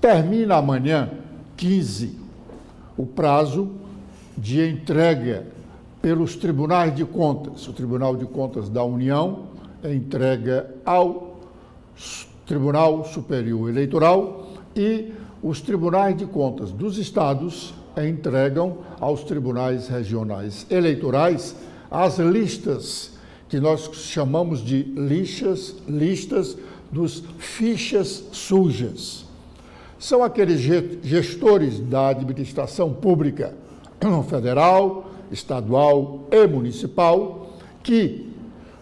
Termina amanhã, 15, o prazo de entrega pelos tribunais de contas. O Tribunal de Contas da União entrega ao Tribunal Superior Eleitoral e os tribunais de contas dos estados entregam aos tribunais regionais eleitorais as listas que nós chamamos de listas dos fichas sujas. São aqueles gestores da administração pública federal, estadual e municipal que,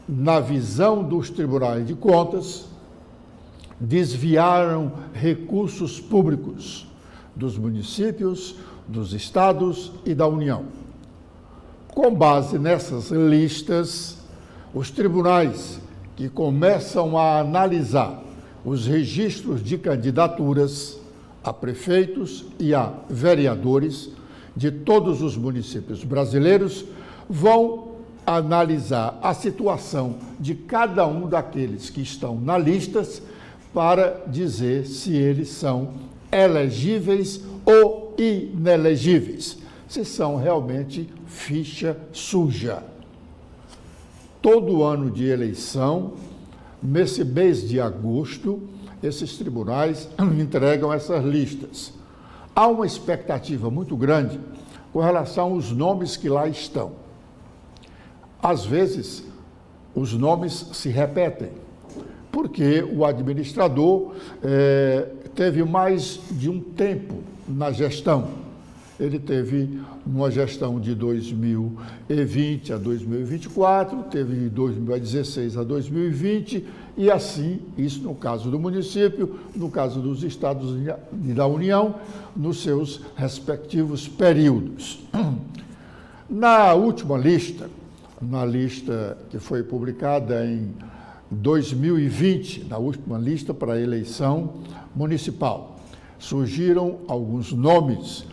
na visão dos tribunais de contas, desviaram recursos públicos dos municípios, dos estados e da União. Com base nessas listas, os tribunais que começam a analisar os registros de candidaturas a prefeitos e a vereadores de todos os municípios brasileiros vão analisar a situação de cada um daqueles que estão na listas para dizer se eles são elegíveis ou inelegíveis, se são realmente ficha suja. Todo ano de eleição, nesse mês de agosto, esses tribunais entregam essas listas. Há uma expectativa muito grande com relação aos nomes que lá estão. Às vezes, os nomes se repetem, porque o administrador teve mais de um tempo na gestão. Ele teve uma gestão de 2020 a 2024, teve de 2016 a 2020, e assim, isso no caso do município, no caso dos estados e da União, nos seus respectivos períodos. Na última lista, na lista que foi publicada em 2020, na última lista para a eleição municipal, surgiram alguns nomes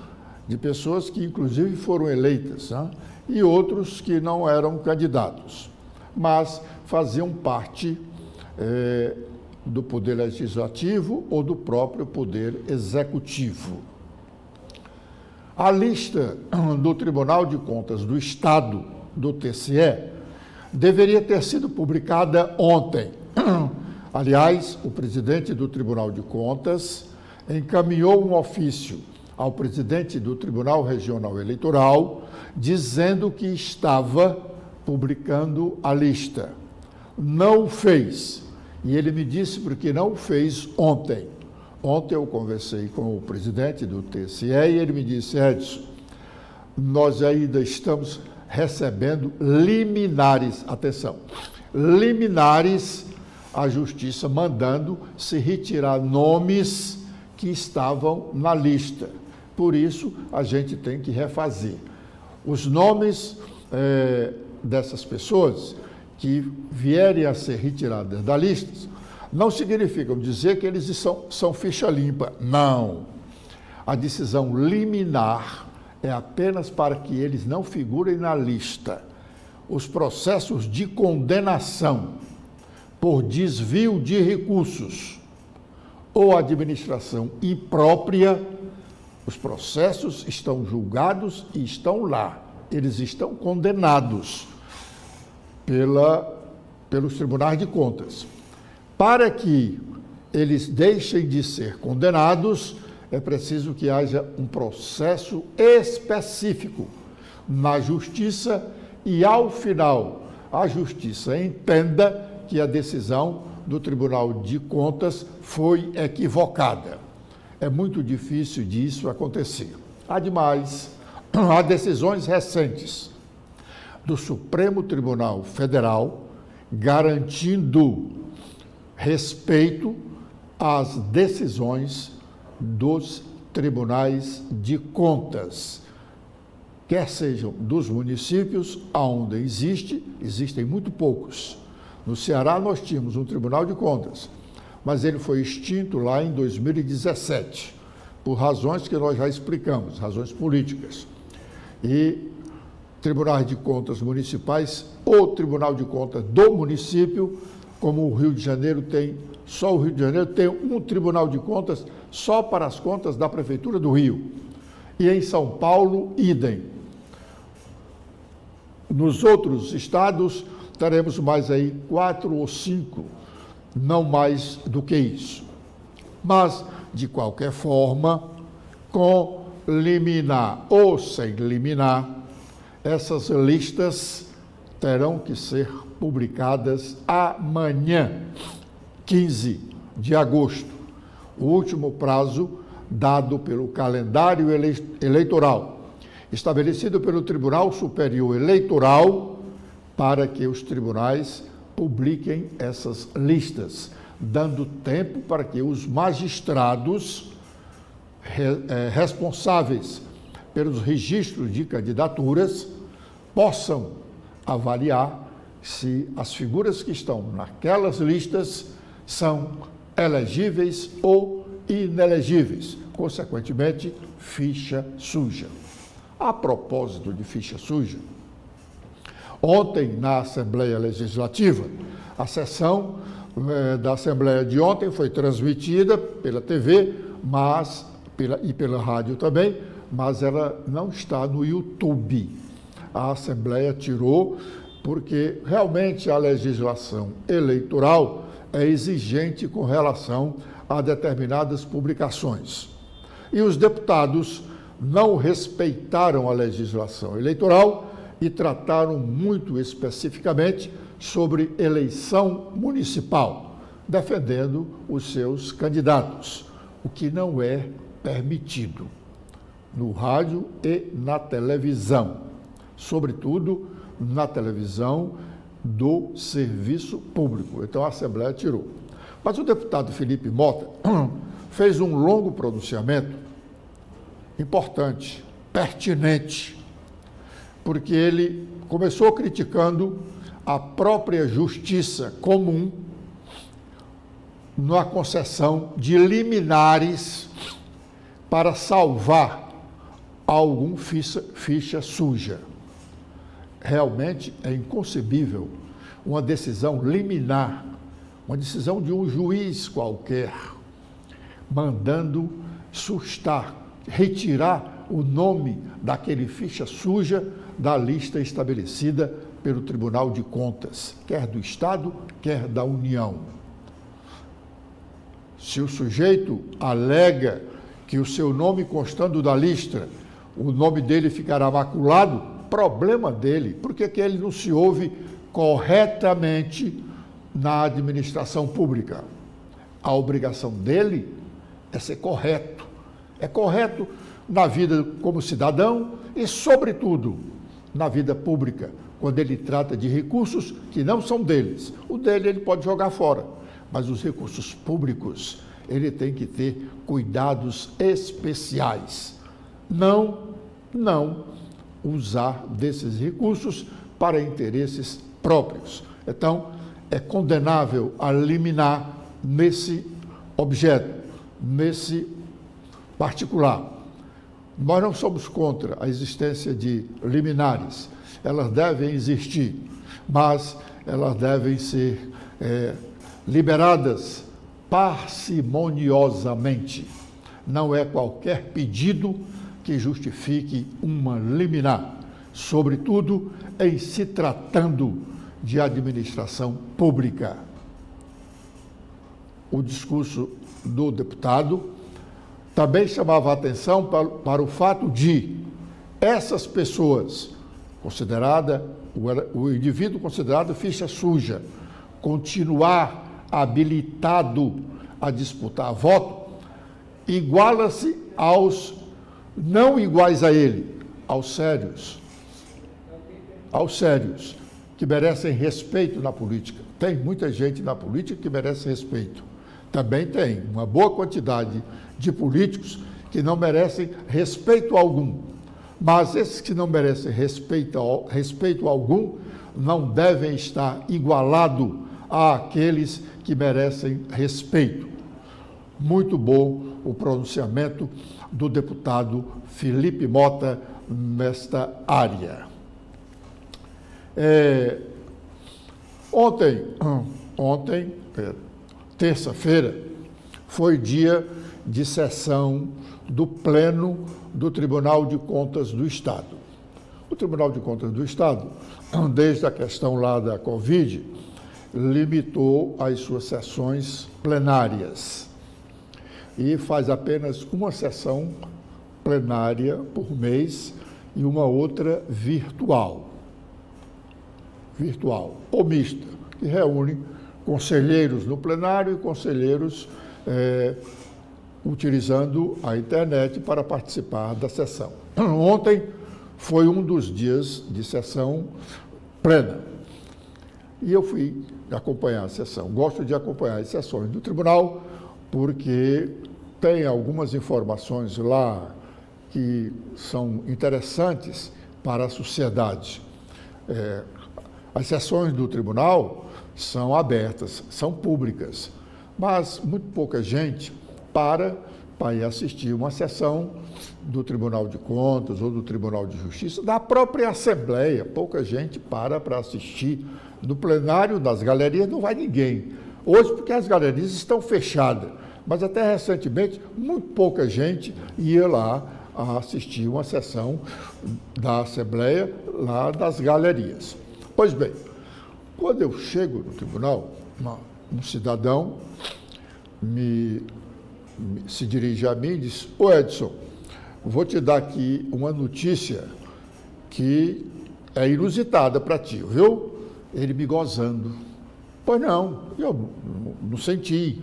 de pessoas que, inclusive, foram eleitas, né? E outros que não eram candidatos, mas faziam parte do Poder Legislativo ou do próprio Poder Executivo. A lista do Tribunal de Contas do Estado, do TCE, deveria ter sido publicada ontem. Aliás, o presidente do Tribunal de Contas encaminhou um ofício ao presidente do Tribunal Regional Eleitoral, dizendo que estava publicando a lista. Não o fez. E ele me disse porque não o fez ontem. Ontem eu conversei com o presidente do TCE e ele me disse: Edson, nós ainda estamos recebendo liminares, atenção, liminares, a justiça mandando se retirar nomes que estavam na lista. Por isso, a gente tem que refazer. Os nomes dessas pessoas que vierem a ser retiradas da lista não significam dizer que eles são ficha limpa. Não. A decisão liminar é apenas para que eles não figurem na lista. Os processos de condenação por desvio de recursos ou administração imprópria, os processos estão julgados e estão lá. Eles estão condenados pelos tribunais de contas. Para que eles deixem de ser condenados, é preciso que haja um processo específico na justiça e, ao final, a justiça entenda que a decisão do Tribunal de Contas foi equivocada. É muito difícil disso acontecer. Ademais, há decisões recentes do Supremo Tribunal Federal garantindo respeito às decisões dos tribunais de contas, quer sejam dos municípios, onde existem muito poucos. No Ceará nós tínhamos um Tribunal de Contas, mas ele foi extinto lá em 2017, por razões que nós já explicamos, razões políticas. E tribunais de contas municipais ou Tribunal de Contas do município como o Rio de Janeiro tem, só o Rio de Janeiro tem um Tribunal de Contas só para as contas da Prefeitura do Rio. E em São Paulo, idem. Nos outros estados, teremos mais aí 4 ou 5, não mais do que isso. Mas, de qualquer forma, com liminar ou sem liminar, essas listas terão que ser publicadas amanhã, 15 de agosto, o último prazo dado pelo calendário eleitoral, estabelecido pelo Tribunal Superior Eleitoral, para que os tribunais publiquem essas listas, dando tempo para que os magistrados responsáveis pelos registros de candidaturas possam avaliar se as figuras que estão naquelas listas são elegíveis ou inelegíveis, consequentemente, ficha suja. A propósito de ficha suja, ontem na Assembleia Legislativa, a sessão da Assembleia de ontem foi transmitida pela TV, e pela rádio também, mas ela não está no YouTube. A Assembleia tirou porque realmente a legislação eleitoral é exigente com relação a determinadas publicações. E os deputados não respeitaram a legislação eleitoral e trataram muito especificamente sobre eleição municipal, defendendo os seus candidatos, o que não é permitido no rádio e na televisão, sobretudo na televisão do serviço público. Então a Assembleia tirou. Mas o deputado Felipe Mota fez um longo pronunciamento importante, pertinente, porque ele começou criticando a própria justiça comum na concessão de liminares para salvar algum ficha suja. Realmente é inconcebível uma decisão liminar, uma decisão de um juiz qualquer, mandando retirar o nome daquele ficha suja da lista estabelecida pelo Tribunal de Contas, quer do Estado, quer da União. Se o sujeito alega que o seu nome constando da lista, o nome dele ficará maculado, problema dele, porque que ele não se ouve corretamente na administração pública. A obrigação dele é ser correto. É correto na vida como cidadão e, sobretudo, na vida pública, quando ele trata de recursos que não são deles. O dele ele pode jogar fora, mas os recursos públicos ele tem que ter cuidados especiais. Não usar desses recursos para interesses próprios. Então, é condenável a liminar nesse objeto, nesse particular. Nós não somos contra a existência de liminares. Elas devem existir, mas elas devem ser liberadas parcimoniosamente. Não é qualquer pedido que justifique uma liminar, sobretudo em se tratando de administração pública. O discurso do deputado também chamava a atenção para o fato de essas pessoas, o indivíduo considerado ficha suja, continuar habilitado a disputar voto, iguala-se aos não iguais a ele, aos sérios, que merecem respeito na política. Tem muita gente na política que merece respeito. Também tem uma boa quantidade de políticos que não merecem respeito algum. Mas esses que não merecem respeito algum não devem estar igualados àqueles que merecem respeito. Muito bom o pronunciamento do deputado Felipe Mota nesta área. Ontem, Ontem, terça-feira, foi dia de sessão do Pleno do Tribunal de Contas do Estado. O Tribunal de Contas do Estado, desde a questão lá da Covid, limitou as suas sessões plenárias e faz apenas uma sessão plenária por mês e uma outra virtual ou mista, que reúne conselheiros no plenário e conselheiros utilizando a internet para participar da sessão. Ontem foi um dos dias de sessão plena e eu fui acompanhar a sessão. Gosto de acompanhar as sessões do tribunal porque tem algumas informações lá que são interessantes para a sociedade. As sessões do tribunal são abertas, são públicas, mas muito pouca gente para ir assistir uma sessão do Tribunal de Contas ou do Tribunal de Justiça, da própria Assembleia. Pouca gente para assistir. No plenário, nas galerias, não vai ninguém. Hoje, porque as galerias estão fechadas, mas até recentemente, muito pouca gente ia lá a assistir uma sessão da Assembleia, lá das galerias. Pois bem, quando eu chego no tribunal, um cidadão se dirige a mim e diz: ô Edson, vou te dar aqui uma notícia que é inusitada para ti, viu? Ele me gozando. Pois não, eu não senti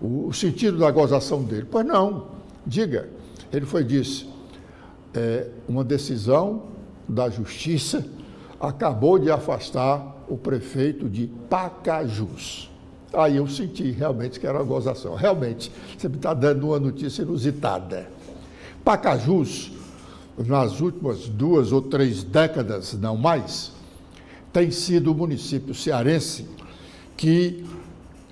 o sentido da gozação dele. Pois não, diga. Ele disse, uma decisão da Justiça acabou de afastar o prefeito de Pacajus. Aí eu senti realmente que era uma gozação. Realmente, você me está dando uma notícia inusitada. Pacajus, nas últimas 2 ou 3 décadas, não mais, tem sido o município cearense que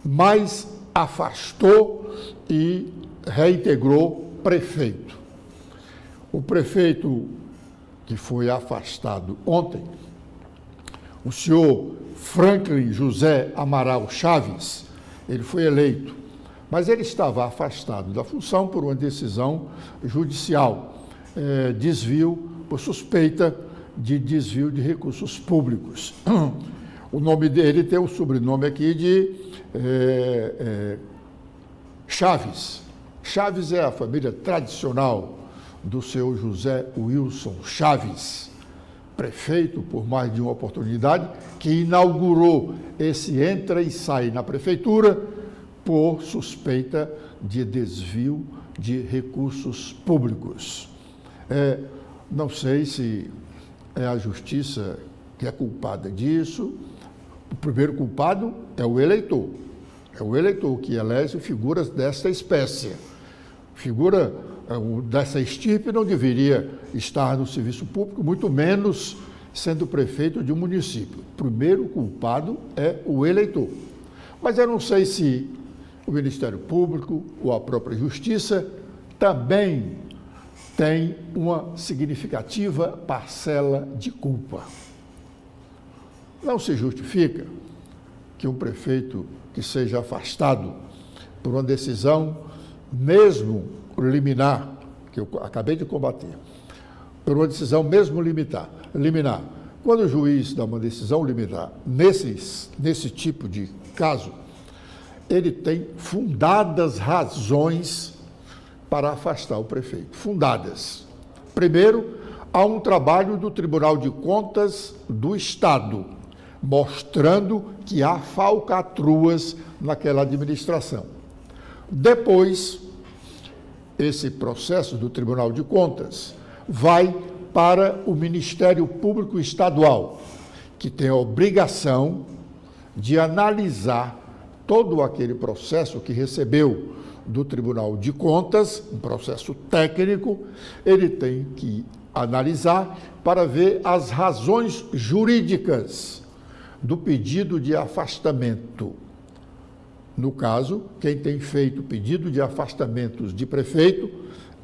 mais afastou e reintegrou prefeito. O prefeito que foi afastado ontem, o senhor Franklin José Amaral Chaves, ele foi eleito, mas ele estava afastado da função por uma decisão judicial, desvio, por suspeita de desvio de recursos públicos. O nome dele tem o sobrenome aqui de Chaves. Chaves é a família tradicional do seu José Wilson Chaves, prefeito por mais de uma oportunidade, que inaugurou esse entra e sai na prefeitura por suspeita de desvio de recursos públicos. Não sei se é a justiça que é culpada disso. O primeiro culpado é o eleitor. É o eleitor que elege figuras dessa espécie. Figura dessa estirpe não deveria estar no serviço público, muito menos sendo prefeito de um município. O primeiro culpado é o eleitor. Mas eu não sei se o Ministério Público ou a própria Justiça também tem uma significativa parcela de culpa. Não se justifica que um prefeito que seja afastado por uma decisão, mesmo liminar, que eu acabei de combater, por uma decisão mesmo liminar. Quando o juiz dá uma decisão liminar nesse tipo de caso, ele tem fundadas razões para afastar o prefeito. Fundadas. Primeiro, há um trabalho do Tribunal de Contas do Estado, mostrando que há falcatruas naquela administração. Depois, esse processo do Tribunal de Contas vai para o Ministério Público Estadual, que tem a obrigação de analisar todo aquele processo que recebeu do Tribunal de Contas, um processo técnico, ele tem que analisar para ver as razões jurídicas do pedido de afastamento. No caso, quem tem feito pedido de afastamentos de prefeito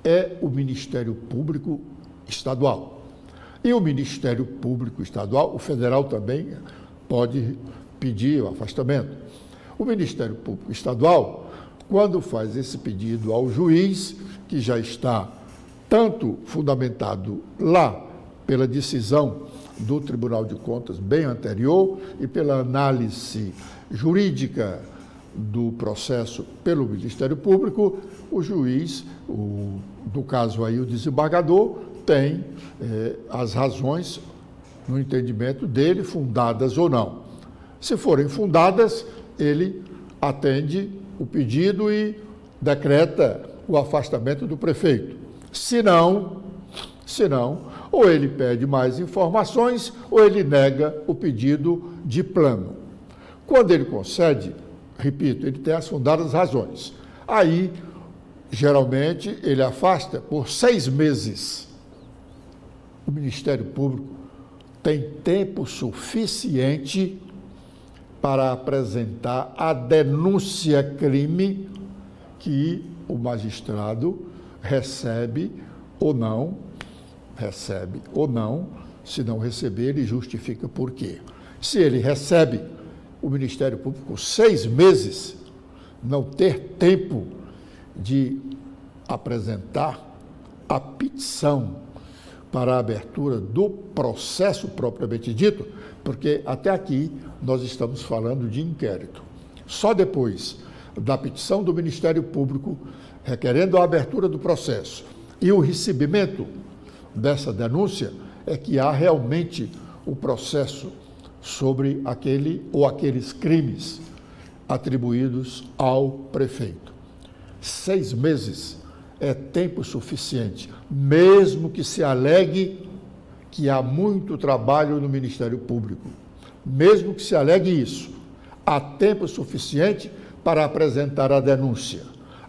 é o Ministério Público Estadual. E o Ministério Público Estadual, o federal também pode pedir o afastamento. O Ministério Público Estadual, quando faz esse pedido ao juiz, que já está tanto fundamentado lá pela decisão do Tribunal de Contas bem anterior e pela análise jurídica do processo pelo Ministério Público, o juiz, no caso aí o desembargador, tem as razões, no entendimento dele, fundadas ou não. Se forem fundadas, ele atende o pedido e decreta o afastamento do prefeito. Se não, ou ele pede mais informações, ou ele nega o pedido de plano. Quando ele concede, repito, ele tem as fundadas razões. Aí, geralmente, ele afasta por 6 meses. O Ministério Público tem tempo suficiente para apresentar a denúncia-crime que o magistrado recebe ou não, se não receber, ele justifica por quê. Se ele recebe, o Ministério Público, 6 meses, não ter tempo de apresentar a petição para a abertura do processo propriamente dito, porque até aqui nós estamos falando de inquérito. Só depois da petição do Ministério Público requerendo a abertura do processo e o recebimento dessa denúncia é que há realmente o processo sobre aquele ou aqueles crimes atribuídos ao prefeito. 6 meses é tempo suficiente, mesmo que se alegue que há muito trabalho no Ministério Público. Mesmo que se alegue isso, há tempo suficiente para apresentar a denúncia.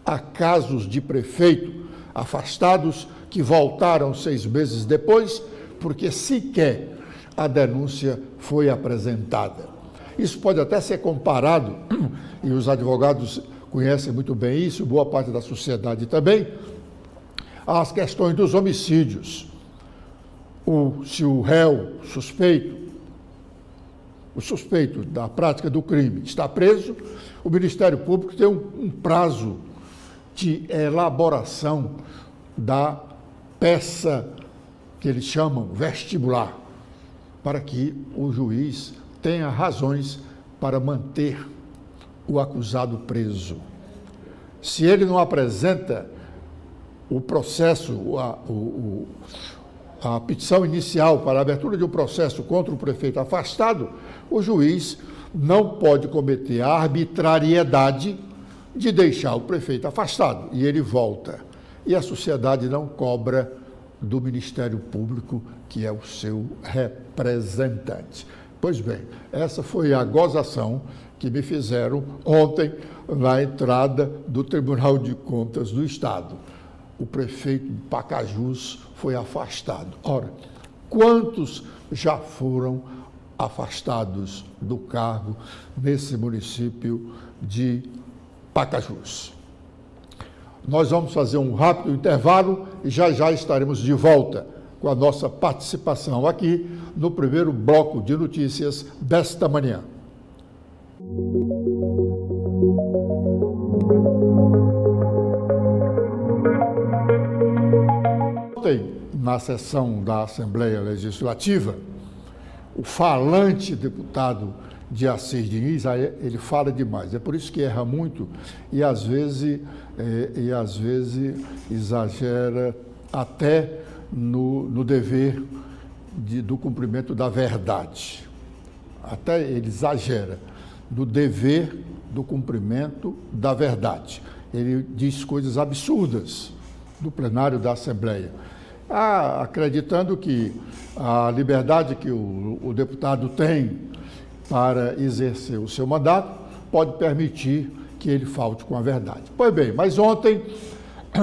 Há casos de prefeito afastados que voltaram 6 meses depois, porque sequer a denúncia foi apresentada. Isso pode até ser comparado, e os advogados conhecem muito bem isso, boa parte da sociedade também, às questões dos homicídios. Se o réu o suspeito da prática do crime está preso, o Ministério Público tem um prazo de elaboração da peça que eles chamam vestibular, para que o juiz tenha razões para manter o acusado preso. Se ele não apresenta o processo, a petição inicial para a abertura de um processo contra o prefeito afastado, o juiz não pode cometer a arbitrariedade de deixar o prefeito afastado e ele volta. E a sociedade não cobra do Ministério Público, que é o seu representante. Pois bem, essa foi a gozação que me fizeram ontem na entrada do Tribunal de Contas do Estado. O prefeito de Pacajus foi afastado. Ora, quantos já foram afastados do cargo nesse município de Pacajus? Nós vamos fazer um rápido intervalo e já estaremos de volta com a nossa participação aqui no primeiro bloco de notícias desta manhã. Ontem, na sessão da Assembleia Legislativa, o falante deputado de Assis Diniz, ele fala demais, é por isso que erra muito e às vezes exagera até no dever do cumprimento da verdade. Até ele exagera no dever do cumprimento da verdade. Ele diz coisas absurdas no plenário da Assembleia, acreditando que a liberdade que o deputado tem para exercer o seu mandato pode permitir que ele falte com a verdade. Pois bem, mas ontem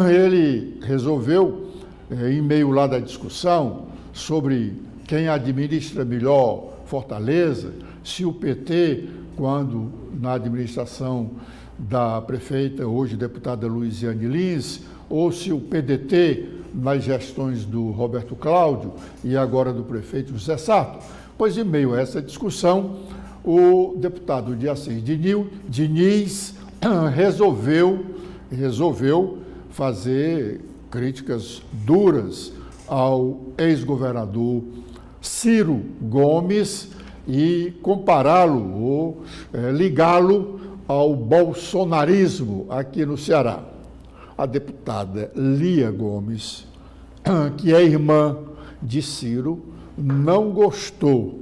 ele resolveu, em meio lá da discussão sobre quem administra melhor Fortaleza, se o PT, quando na administração da prefeita, hoje deputada Luiziane Lins, ou se o PDT nas gestões do Roberto Cláudio e agora do prefeito José Sarto. Pois, em meio a essa discussão, o deputado de Assis Diniz resolveu fazer críticas duras ao ex-governador Ciro Gomes e compará-lo ou ligá-lo ao bolsonarismo aqui no Ceará. A deputada Lia Gomes, que é irmã de Ciro, não gostou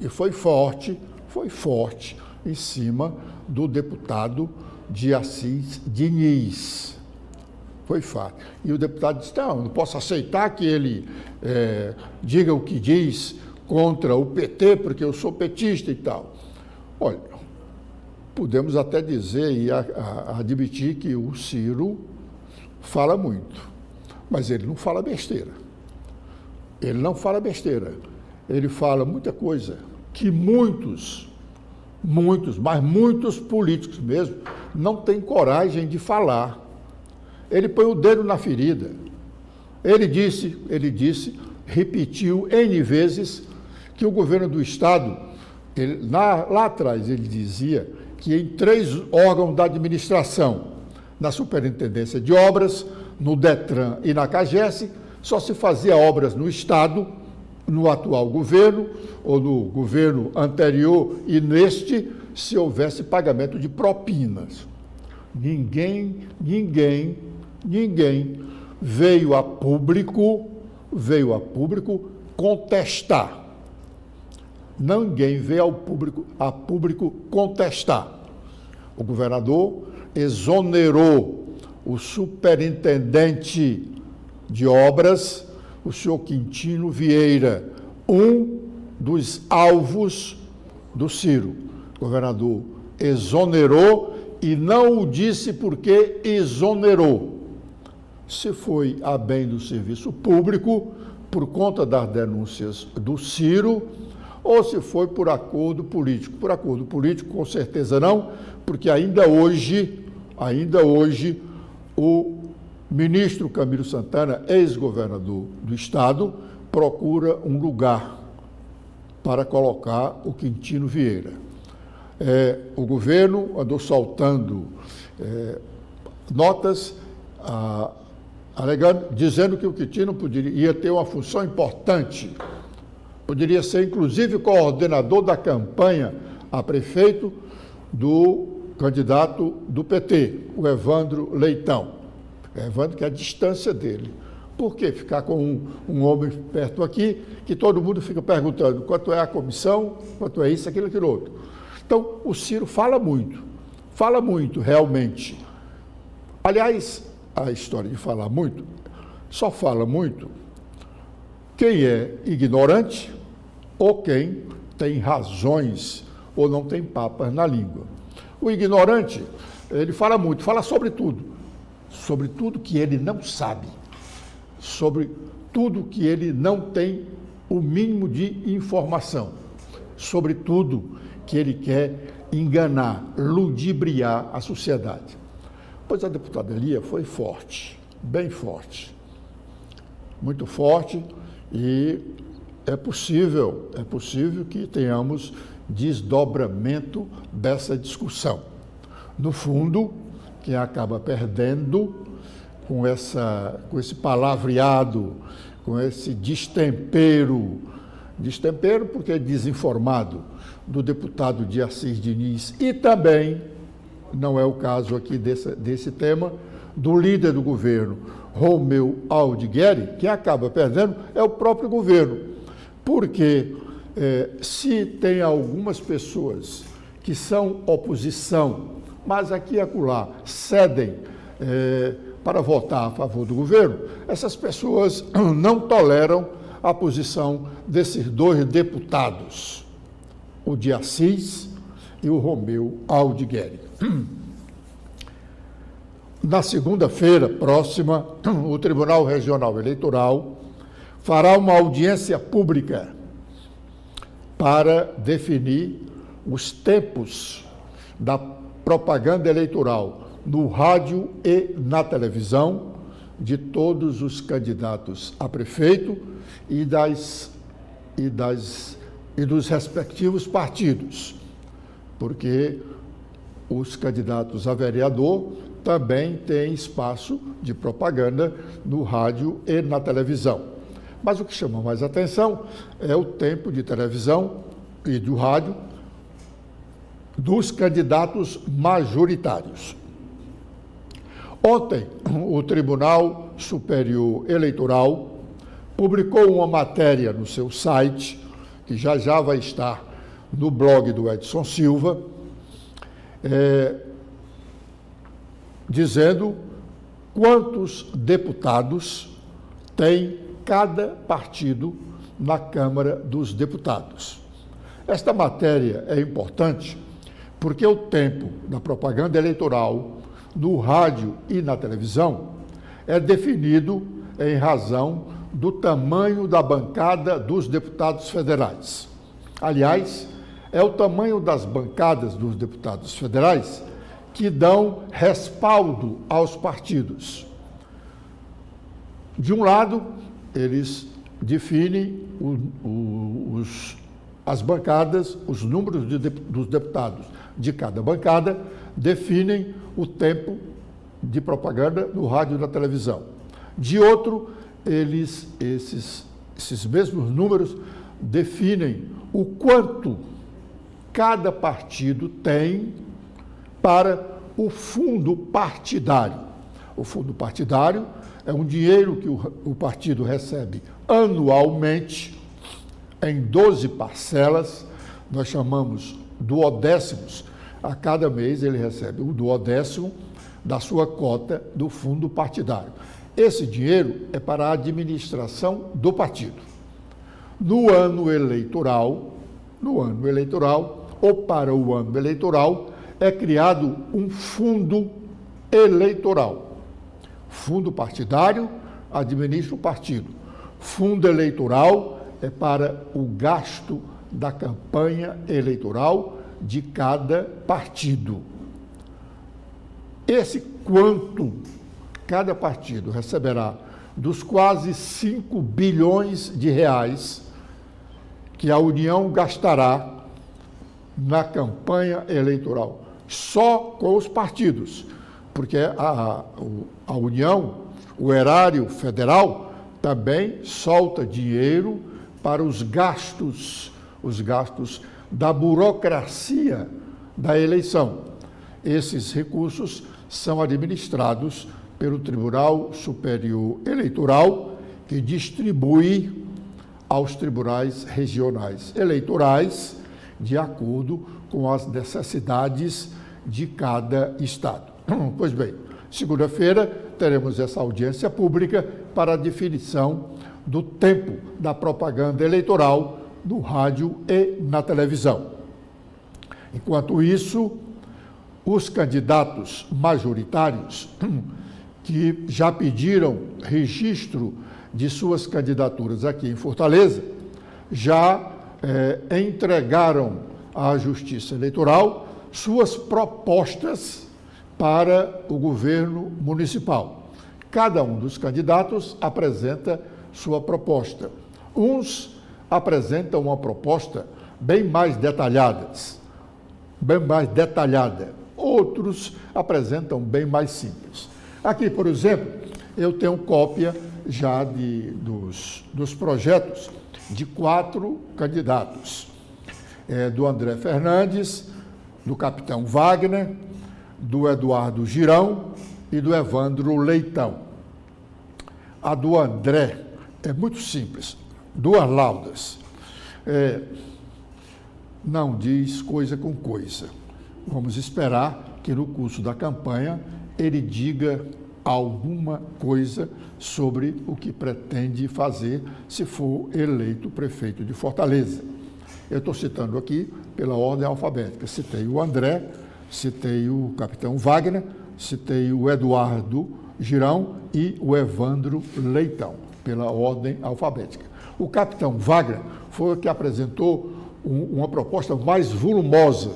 e foi forte em cima do deputado de Assis Diniz. Foi fato. E o deputado disse, não posso aceitar que ele diga o que diz contra o PT, porque eu sou petista e tal. Olha, podemos até dizer e admitir que o Ciro fala muito, mas ele não fala besteira. Ele fala muita coisa que muitos políticos mesmo não têm coragem de falar. Ele põe o dedo na ferida. Ele disse, repetiu N vezes que o governo do Estado, lá atrás ele dizia que em 3 órgãos da administração, na Superintendência de Obras, no DETRAN e na CAGES, só se fazia obras no Estado, no atual governo, ou no governo anterior e neste, se houvesse pagamento de propinas. Ninguém veio a público contestar. Ninguém veio a público contestar. O governador exonerou o superintendente de obras, o senhor Quintino Vieira, um dos alvos do Ciro. O governador exonerou e não o disse porque exonerou. Se foi a bem do serviço público, por conta das denúncias do Ciro, ou se foi por acordo político. Por acordo político, com certeza não, porque ainda hoje, o ministro Camilo Santana, ex-governador do Estado, procura um lugar para colocar o Quintino Vieira. O governo andou soltando notas dizendo que o Quintino ia ter uma função importante, poderia ser inclusive coordenador da campanha a prefeito do candidato do PT, o Evandro Leitão. Evandro, que é a distância dele. Por que ficar com um homem perto aqui, que todo mundo fica perguntando quanto é a comissão, quanto é isso, aquilo, aquilo outro. Então, o Ciro fala muito realmente. Aliás, a história de falar muito, só fala muito quem é ignorante ou quem tem razões ou não tem papas na língua. O ignorante, ele fala muito, fala sobre tudo que ele não sabe, sobre tudo que ele não tem o mínimo de informação, sobre tudo que ele quer enganar, ludibriar a sociedade. Pois a deputada Lia foi forte, bem forte, muito forte, e é possível que tenhamos desdobramento dessa discussão. No fundo, quem acaba perdendo com esse palavreado, com esse destempero porque é desinformado, do deputado de Assis Diniz, e também, não é o caso aqui desse tema, do líder do governo, Romeu Aldigueri, quem acaba perdendo é o próprio governo, porque se tem algumas pessoas que são oposição, mas aqui e acolá cedem para votar a favor do governo, essas pessoas não toleram a posição desses 2 deputados, o de Assis e o Romeu Aldigueri. Na segunda-feira próxima, o Tribunal Regional Eleitoral fará uma audiência pública para definir os tempos da propaganda eleitoral no rádio e na televisão de todos os candidatos a prefeito e das e dos respectivos partidos, porque os candidatos a vereador também têm espaço de propaganda no rádio e na televisão. Mas o que chama mais atenção é o tempo de televisão e do rádio dos candidatos majoritários. Ontem, o Tribunal Superior Eleitoral publicou uma matéria no seu site, que já vai estar no blog do Edson Silva, dizendo quantos deputados tem cada partido na Câmara dos Deputados. Esta matéria é importante porque o tempo da propaganda eleitoral no rádio e na televisão é definido em razão do tamanho da bancada dos deputados federais. Aliás, é o tamanho das bancadas dos deputados federais que dão respaldo aos partidos. De um lado, eles definem as bancadas, os números dos deputados de cada bancada, definem o tempo de propaganda no rádio e na televisão. De outro, esses mesmos números definem o quanto cada partido tem para o fundo partidário. O fundo partidário é um dinheiro que o partido recebe anualmente em 12 parcelas, nós chamamos duodécimos. A cada mês ele recebe o duodécimo da sua cota do fundo partidário. Esse dinheiro é para a administração do partido. No ano eleitoral ou para o ano eleitoral, é criado um fundo eleitoral. Fundo partidário administra o partido. Fundo eleitoral é para o gasto da campanha eleitoral de cada partido. Esse quanto cada partido receberá dos quase 5 bilhões de reais que a União gastará na campanha eleitoral, só com os partidos, porque a União, o erário federal, também solta dinheiro para os gastos da burocracia da eleição. Esses recursos são administrados pelo Tribunal Superior Eleitoral, que distribui aos tribunais regionais eleitorais de acordo com as necessidades de cada estado. Pois bem, segunda-feira teremos essa audiência pública para a definição do tempo da propaganda eleitoral no rádio e na televisão. Enquanto isso, os candidatos majoritários que já pediram registro de suas candidaturas aqui em Fortaleza já entregaram à Justiça Eleitoral suas propostas para o governo municipal. Cada um dos candidatos apresenta sua proposta. Uns apresentam uma proposta bem mais detalhada, outros apresentam bem mais simples. Aqui, por exemplo, eu tenho cópia já dos projetos de 4 candidatos. Do André Fernandes, do Capitão Wagner, do Eduardo Girão e do Evandro Leitão. A do André é muito simples, 2 laudas. Não diz coisa com coisa. Vamos esperar que no curso da campanha ele diga alguma coisa sobre o que pretende fazer se for eleito prefeito de Fortaleza. Eu estou citando aqui pela ordem alfabética. Citei o André, citei o Capitão Wagner, citei o Eduardo Girão e o Evandro Leitão, pela ordem alfabética. O Capitão Wagner foi o que apresentou uma proposta mais volumosa.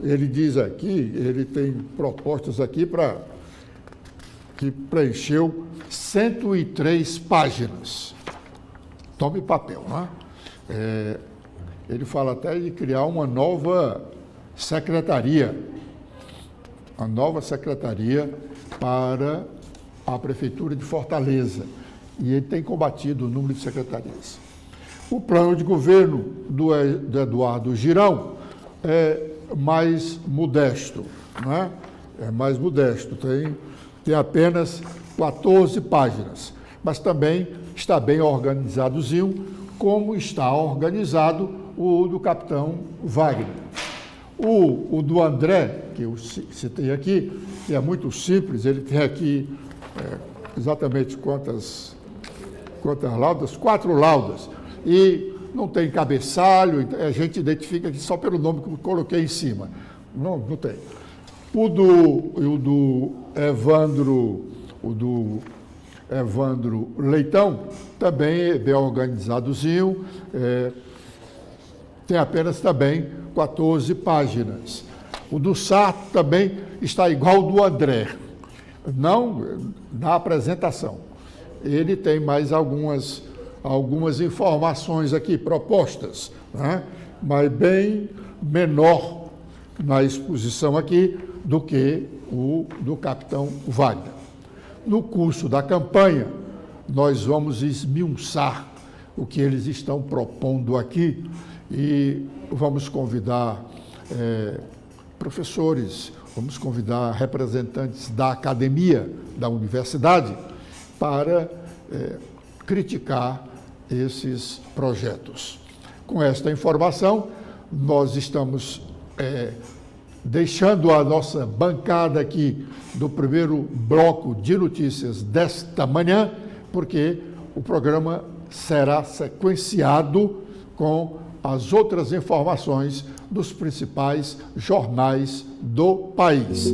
Ele diz aqui, ele tem propostas aqui que preencheu 103 páginas. Tome papel, não é? ele fala até de criar uma nova secretaria para a Prefeitura de Fortaleza. E ele tem combatido o número de secretarias. O plano de governo do Eduardo Girão é mais modesto, né? É mais modesto, tem apenas 14 páginas, mas também está bem organizadozinho, como está organizado o do capitão Wagner. O do André, que eu citei aqui, que é muito simples, ele tem aqui exatamente quantas laudas? 4 laudas. E não tem cabeçalho, a gente identifica aqui só pelo nome que eu coloquei em cima. Não tem. O do Evandro Leitão também é bem organizadozinho, tem apenas também 14 páginas. O do Sarto também está igual ao do André, não na apresentação. Ele tem mais algumas informações aqui propostas, né? Mas bem menor na exposição aqui do que o do capitão Wagner. No curso da campanha, nós vamos esmiuçar o que eles estão propondo aqui e vamos convidar professores, vamos convidar representantes da academia, da universidade, para criticar esses projetos. Com esta informação, nós estamos deixando a nossa bancada aqui do primeiro bloco de notícias desta manhã, porque o programa será sequenciado com as outras informações dos principais jornais do país.